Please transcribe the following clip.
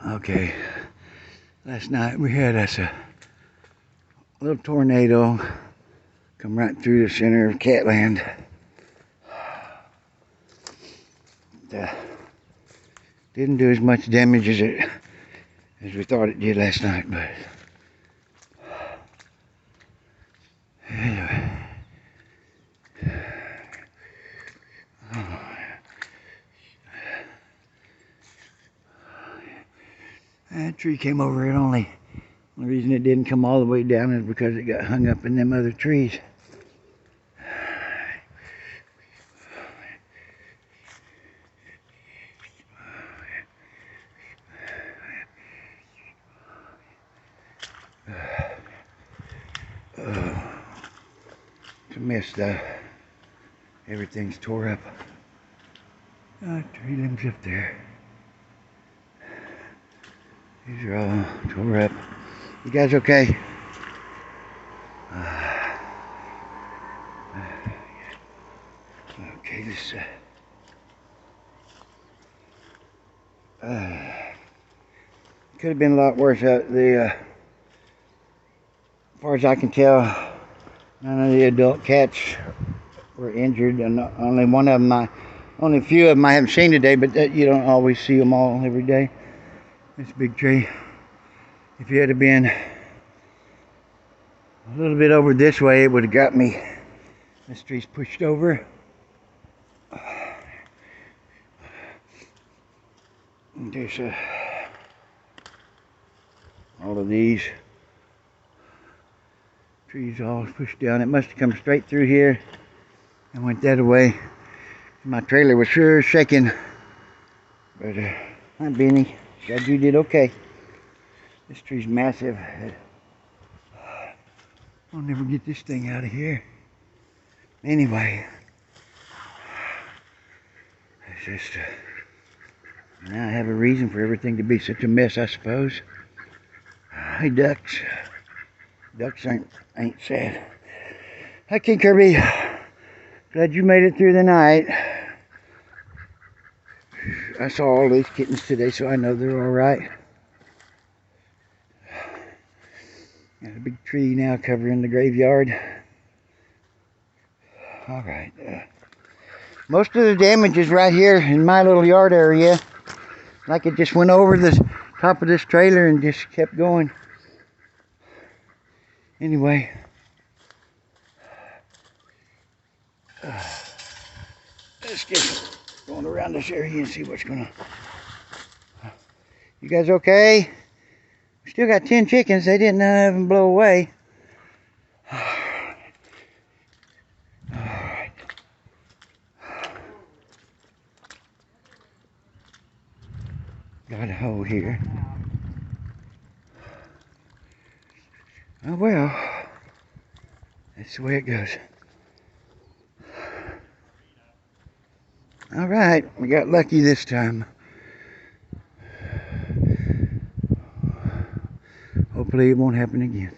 Okay, last night we had us a little tornado come right through the center of Catland. Didn't do as much damage as we thought it did last night, but anyway. That tree came over. The only reason it didn't come all the way down is because it got hung up in them other trees. It's a mess though. Everything's tore up. Tree limbs up there. These are all tore up. You guys okay? Okay, this could have been a lot worse. As far as I can tell, none of the adult cats were injured, and only one of them, only a few of them I haven't seen today. But you don't always see them all every day. This big tree. If you had been a little bit over this way, it would have got me. This tree's pushed over. And there's all of these trees all pushed down. It must have come straight through here and went that way. My trailer was sure shaking. But hi Benny, glad you did okay. This tree's massive. I'll never get this thing out of here. Anyway, it's just now I have a reason for everything to be such a mess, I suppose. Hey ducks. Ducks ain't sad. Hi King Kirby. Glad you made it through the night. I saw all these kittens today, so I know they're all right. Got a big tree now covering the graveyard. All right. Most of the damage is right here in my little yard area. Like it just went over the top of this trailer and just kept going. Anyway. Let's get going around this area and see what's going on. You guys okay? We still got 10 chickens. They didn't none of them blow away. Alright. Got a hole here. Oh well. That's the way it goes. Alright, we got lucky this time. Hopefully it won't happen again.